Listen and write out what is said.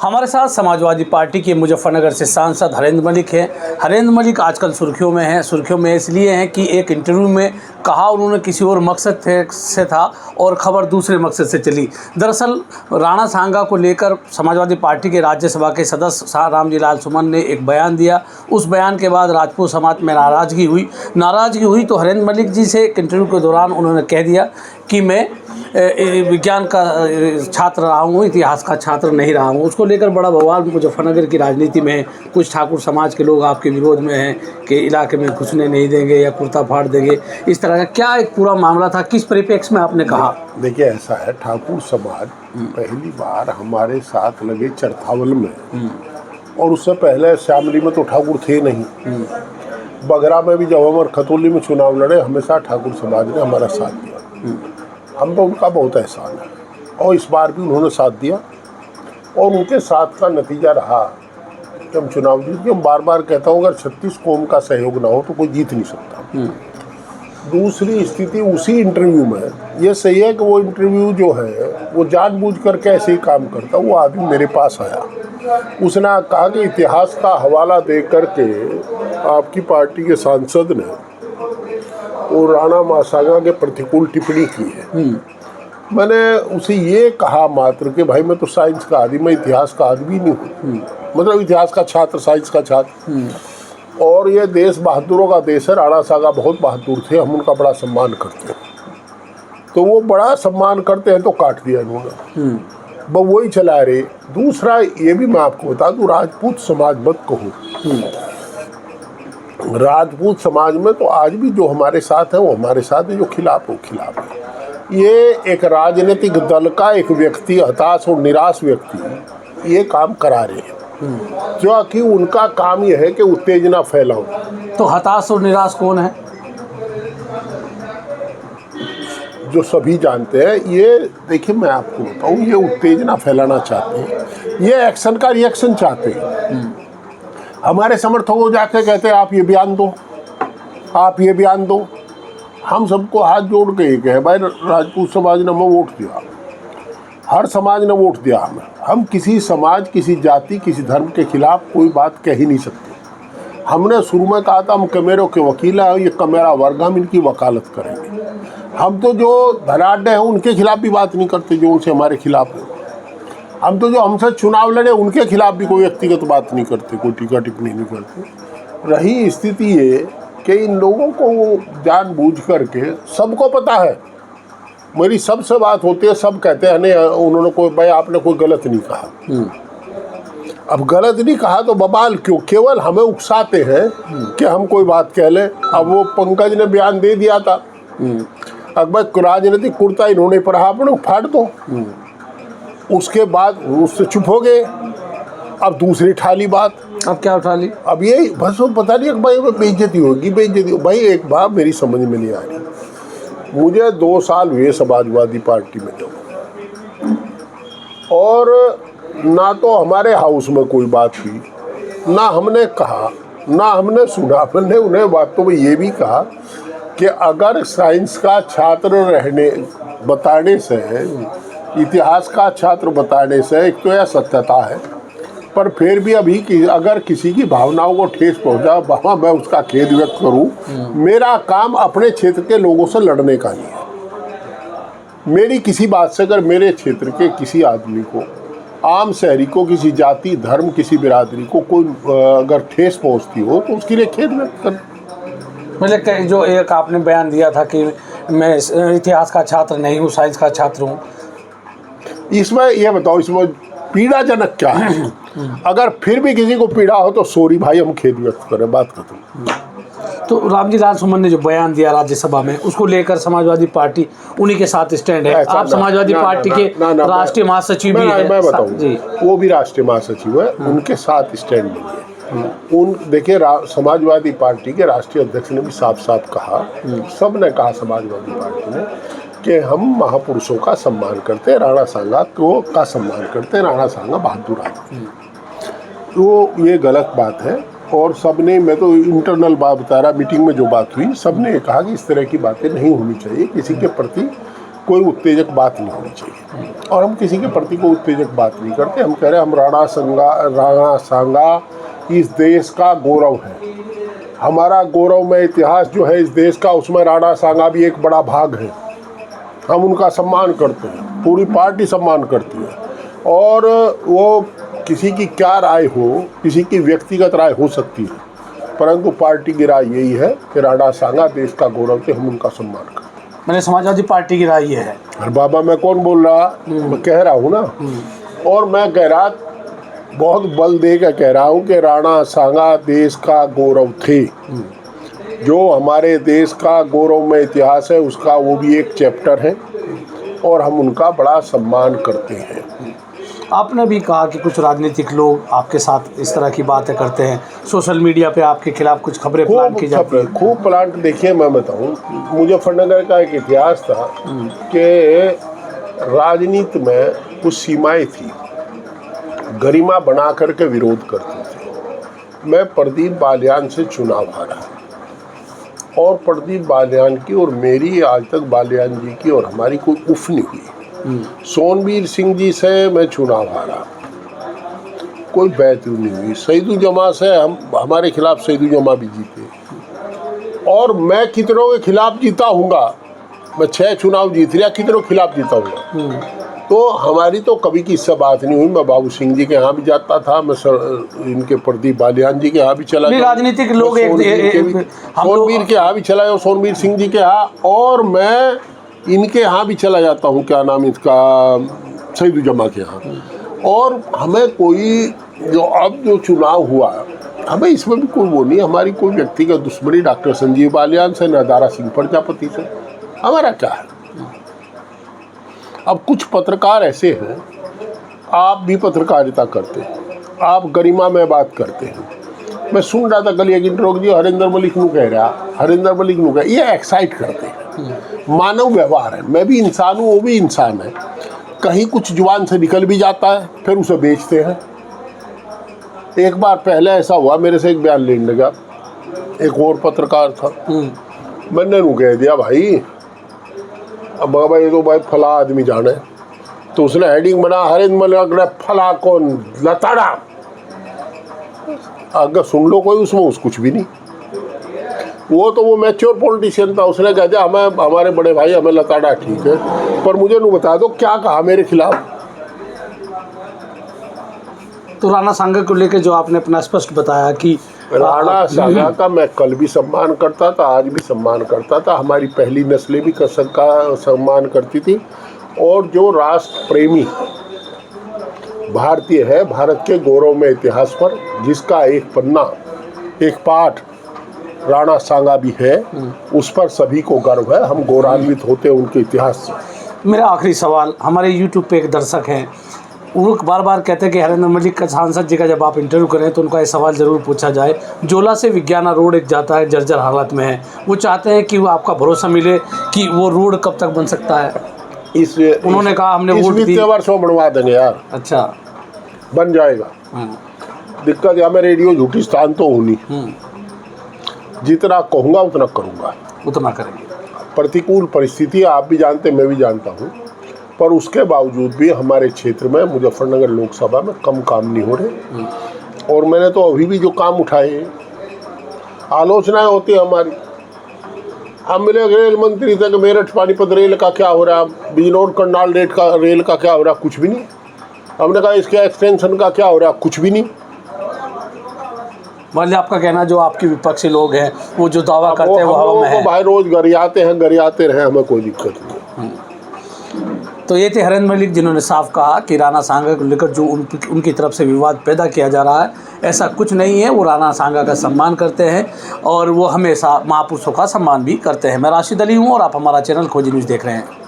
हमारे साथ समाजवादी पार्टी के मुजफ्फरनगर से सांसद हरेंद्र मलिक हैं। हरेंद्र मलिक आजकल सुर्खियों में हैं। सुर्खियों में इसलिए हैं कि एक इंटरव्यू में कहा उन्होंने किसी और मकसद से था और खबर दूसरे मकसद से चली। दरअसल राणा सांगा को लेकर समाजवादी पार्टी के राज्यसभा के सदस्य रामजी लाल सुमन ने एक बयान दिया। उस बयान के बाद राजपूत समाज में नाराज़गी हुई तो हरेंद्र मलिक जी से एक इंटरव्यू के दौरान उन्होंने कह दिया कि मैं विज्ञान का छात्र रहा हूँ, इतिहास का छात्र नहीं रहा हूँ। उसको लेकर बड़ा बवाल मुजफ्फरनगर की राजनीति में है। कुछ ठाकुर समाज के लोग आपके विरोध में हैं कि इलाके में घुसने नहीं देंगे या कुर्ता फाड़ देंगे, इस तरह का क्या एक पूरा मामला था, किस परिप्रेक्ष्य में आपने कहा? देखिए, ऐसा है, ठाकुर समाज पहली बार हमारे साथ लगे चरथावल में, और उससे पहले श्यामली में तो ठाकुर थे नहीं। बगरा में भी जब हम खतौली में चुनाव लड़े, हमेशा ठाकुर समाज ने हमारा साथ दिया। हम तो उनका बहुत एहसान है, और इस बार भी उन्होंने साथ दिया, और उनके साथ का नतीजा रहा कि हम चुनाव जीत गए। हम बार बार कहता हूँ, अगर 36 कौम का सहयोग ना हो तो कोई जीत नहीं सकता। दूसरी स्थिति उसी इंटरव्यू में ये सही है कि वो इंटरव्यू जो है वो जानबूझ कर कैसे ही काम करता। वो आदमी मेरे पास आया, उसने कहा कि इतिहास का हवाला दे करके आपकी पार्टी के सांसद ने वो राणा मासांगा के प्रतिकूल टिप्पणी की है। मैंने उसे ये कहा मात्र कि भाई मैं तो साइंस का आदमी, मैं इतिहास का आदमी नहीं हूँ, मतलब इतिहास का छात्र, साइंस का छात्र, और ये देश बहादुरों का देश है। राणा सांगा बहुत बहादुर थे, हम उनका बड़ा सम्मान करते हैं। तो वो बड़ा सम्मान करते हैं तो काट दिया इन्होंने, बस वही चला रहे। दूसरा ये भी मैं आपको बता दूं, राजपूत समाज मत कहो। राजपूत समाज में तो आज भी जो हमारे साथ है वो हमारे साथ है, जो खिलाफ वो खिलाफ है। ये एक राजनीतिक दल का एक व्यक्ति, हताश और निराश व्यक्ति, ये काम करा रहे हैं क्योंकि उनका काम यह है कि उत्तेजना फैलाओ। तो हताश और निराश कौन है? जो सभी जानते हैं। ये देखिए, मैं आपको बताऊं, ये उत्तेजना फैलाना चाहते हैं, ये एक्शन का रिएक्शन चाहते हैं। हमारे समर्थकों को जाके कहते हैं आप ये बयान दो, आप ये बयान दो। हम सबको हाथ जोड़ के ये कहे, भाई राजपूत समाज ने हमें वोट दिया, हर समाज ने वोट दिया हमें। हम किसी समाज, किसी जाति, किसी धर्म के खिलाफ कोई बात कह ही नहीं सकते। हमने शुरू में कहा था हम कमेरों के वकील हैं, ये कमेरा वर्ग, हम इनकी वकालत करेंगे। हम तो जो धनाढ़ हैं उनके खिलाफ भी बात नहीं करते जो उनसे हमारे खिलाफ है। हम तो जो हमसे चुनाव लड़े उनके खिलाफ भी कोई व्यक्तिगत बात नहीं करते, कोई टीका टिप्पणी नहीं करते। रही स्थिति ये कि इन लोगों को जानबूझ करके, सबको पता है, मेरी सबसे बात होती है, सब कहते हैं नहीं उन्होंने कोई, भाई आपने कोई गलत नहीं कहा। अब गलत नहीं कहा तो बवाल क्यों? केवल हमें उकसाते हैं कि हम कोई बात कह लें। अब वो पंकज ने बयान दे दिया था, अकबर राजनीतिक कुर्ता इन्होंने पढ़ा, अपने फाड़ दो। उसके बाद उससे चुप हो गए। अब दूसरी ठाली बात, अब क्या उठा ली? अब ये बस वो पता नहीं, भाई बेइज्जती होगी, बेइज्जती। भाई एक बात मेरी समझ में नहीं आ रही, मुझे 2 साल हुए समाजवादी पार्टी में जाऊँ, और ना तो हमारे हाउस में कोई बात हुई, ना हमने कहा, ना हमने सुना। हमने उन्हें बातों में ये भी कहा कि अगर साइंस का छात्र बताने से, इतिहास का छात्र बताने से, एक तो यह सत्यता है, पर फिर भी अभी अगर किसी की भावनाओं को ठेस पहुंचा, वहाँ मैं उसका खेद व्यक्त करूँ। मेरा काम अपने क्षेत्र के लोगों से लड़ने का नहीं है। मेरी किसी बात से अगर मेरे क्षेत्र के किसी आदमी को, आम शहरी को, किसी जाति, धर्म, किसी बिरादरी को कोई अगर ठेस पहुँचती हो तो उसके लिए खेद व्यक्त कर। मतलब जो एक आपने बयान दिया था कि मैं इतिहास का छात्र नहीं हूँ, साइंस का छात्र हूँ, इसमें ये बताओ, इसमें पीड़ाजनक क्या है? अगर फिर भी किसी को पीड़ा हो तो सॉरी भाई, हम खेद व्यक्त करें, बात खत्म। तो रामजी लाल सुमन ने जो बयान दिया राज्यसभा में, उसको लेकर समाजवादी पार्टी उन्हीं के साथ स्टैंड है। आप समाजवादी पार्टी के राष्ट्रीय महासचिव भी हैं। मैं बताऊँ, वो भी राष्ट्रीय महासचिव है, उनके साथ स्टैंड नहीं है। देखिए, समाजवादी पार्टी के राष्ट्रीय अध्यक्ष ने भी साफ साफ कहा, सब ने कहा समाजवादी पार्टी ने, कि हम महापुरुषों का सम्मान करते हैं, राणा सांगा का सम्मान करते हैं, राणा सांगा बहादुर आदमी। तो ये गलत बात है, और सबने, मैं तो इंटरनल बात बता रहा, मीटिंग में जो बात हुई, सबने कहा कि इस तरह की बातें नहीं होनी चाहिए, किसी के प्रति कोई उत्तेजक बात नहीं होनी चाहिए, और हम किसी के प्रति कोई उत्तेजक बात नहीं करते। हम कह रहे हैं हम राणा सांगा इस देश का गौरव है, हमारा गौरवमय इतिहास जो है इस देश का, उसमें राणा सांगा भी एक बड़ा भाग है। हम उनका सम्मान करते हैं, पूरी पार्टी सम्मान करती है, और वो किसी की क्या राय हो, किसी की व्यक्तिगत राय हो सकती है, परंतु पार्टी की राय यही है कि राणा सांगा देश का गौरव थे, हम उनका सम्मान करते हैं। मैंने समाजवादी पार्टी की राय ये है। अरे बाबा, मैं कौन बोल रहा, मैं कह रहा हूँ ना, और मैं कह रहा, बहुत बल दे के कह रहा हूँ कि राणा सांगा देश का गौरव थे। जो हमारे देश का गौरवमय इतिहास है उसका वो भी एक चैप्टर है, और हम उनका बड़ा सम्मान करते हैं। आपने भी कहा कि कुछ राजनीतिक लोग आपके साथ इस तरह की बातें करते हैं, सोशल मीडिया पे आपके खिलाफ कुछ खबरें प्लांट की जाती हैं। खूब प्लांट। देखिए, मैं बताऊं, मुजफ्फरनगर का एक इतिहास था कि राजनीति में कुछ सीमाएं थी, गरिमा बना करके विरोध करते थे। मैं प्रदीप बालियान से चुनाव हारा, और प्रदीप बालियान की और मेरी आज तक बालियान जी की और हमारी कोई उफ नहीं हुई। सोनबीर सिंह जी से मैं चुनाव हारा, कोई बैतू नहीं हुई। सईदू जमा से हमारे खिलाफ सईदू जमा भी जीते, और मैं कितनों के खिलाफ जीता हूँगा। मैं 6 चुनाव जीत लिया, कितनों खिलाफ जीता हूँगा। तो हमारी तो कभी की इससे बात नहीं हुई। मैं बाबू सिंह जी के यहाँ भी जाता था, मैं इनके प्रदीप बालियान जी के यहाँ भी चला गया, राजनीतिक लोग सोनबीर के यहाँ भी चला गया, सोनबीर सिंह जी के यहाँ, और मैं इनके यहाँ भी चला जाता हूँ, क्या नाम इसका, सईदू जमा के यहाँ। और हमें कोई जो चुनाव हुआ, हमें इसमें भी कोई वो नहीं, हमारी कोई व्यक्तिगत दुश्मनी डॉक्टर संजीव बालियान से, न दारा सिंह प्रजापति से, हमारा क्या है। अब कुछ पत्रकार ऐसे हैं, आप भी पत्रकारिता करते हैं, आप गरिमा में बात करते हैं। मैं सुन रहा था कल एक इंटरव्यू जी हरिंदर मलिक नू कह रहा, हरिंदर मलिक नू कह, ये एक्साइट करते हैं। मानव व्यवहार है, मैं भी इंसान हूँ, वो भी इंसान है। कहीं कुछ जुबान से निकल भी जाता है, फिर उसे बेचते हैं। एक बार पहले ऐसा हुआ, मेरे से एक बयान लेने लगा एक और पत्रकार था, मैंने नू कह दिया, भाई अब बाबा ये तो भाई फला आदमी जाने, तो उसने हेडिंग बना, हरिंदर मलिक फला कौन, लताड़ा। अगर सुन लो कोई, उसमें कुछ भी नहीं। वो मैच्योर पॉलिटिशियन था, उसने कह दिया हमें, हमारे बड़े भाई हमें लताड़ा ठीक है, पर मुझे नहीं बता दो क्या कहा मेरे खिलाफ। तो राणा सांगा को लेकर जो आपने अपना स्पष्ट बताया कि राणा सांगा का मैं कल भी सम्मान करता था, आज भी सम्मान करता था, हमारी पहली नस्लें भी का सम्मान करती थी, और जो राष्ट्र प्रेमी भारतीय है, भारत के गौरव में इतिहास पर जिसका एक पन्ना, एक पाठ राणा सांगा भी है, उस पर सभी को गर्व है। हम गौरवान्वित होते हैं उनके इतिहास से। मेरा आखिरी सवाल, हमारे यूट्यूब पे एक दर्शक हैं, वो बार बार कहते हैं कि हरिंदर मलिक का, सांसद जी का जब आप इंटरव्यू करें तो उनका ये सवाल ज़रूर पूछा जाए। जोला से विज्ञाना रोड एक जाता है, जर्जर हालत में है, वो चाहते हैं कि वो आपका भरोसा मिले कि वो रोड कब तक बन सकता है। उन्होंने कहा हमने वोट दी, वित्तीय वर्ष में बनवा देंगे यार। अच्छा, बन जाएगा। दिक्कत या मैं रेडियो झूठी स्थान तो हूँ नहीं, जितना कहूँगा उतना करूँगा, उतना करेंगे। प्रतिकूल परिस्थिति आप भी जानते, मैं भी जानता हूँ, पर उसके बावजूद भी हमारे क्षेत्र में मुजफ्फरनगर लोकसभा में कम काम नहीं हो रहे। और मैंने तो अभी भी जो काम उठाए, आलोचनाएं होती है हमारी। हम मिले रेल मंत्री थे कि मेरठ पानीपत रेल का क्या हो रहा, बिजनौर करनाल रेल का क्या हो रहा, कुछ भी नहीं। हमने कहा इसके एक्सटेंशन का क्या हो रहा, कुछ भी नहीं। मतलब आपका कहना, जो आपके विपक्षी लोग हैं वो जो दावा करते हैं वो हवा में है। भाई रोज गरियाते हैं, गरियाते रहे, हमें कोई दिक्कत नहीं। तो ये थे हरिंदर मलिक, जिन्होंने साफ कहा कि राणा सांगा को लेकर जो उनकी तरफ से विवाद पैदा किया जा रहा है, ऐसा कुछ नहीं है। वो राणा सांगा का सम्मान करते हैं और वो हमेशा महापुरुषों का सम्मान भी करते हैं। मैं राशिद अली हूँ और आप हमारा चैनल खोजी न्यूज़ देख रहे हैं।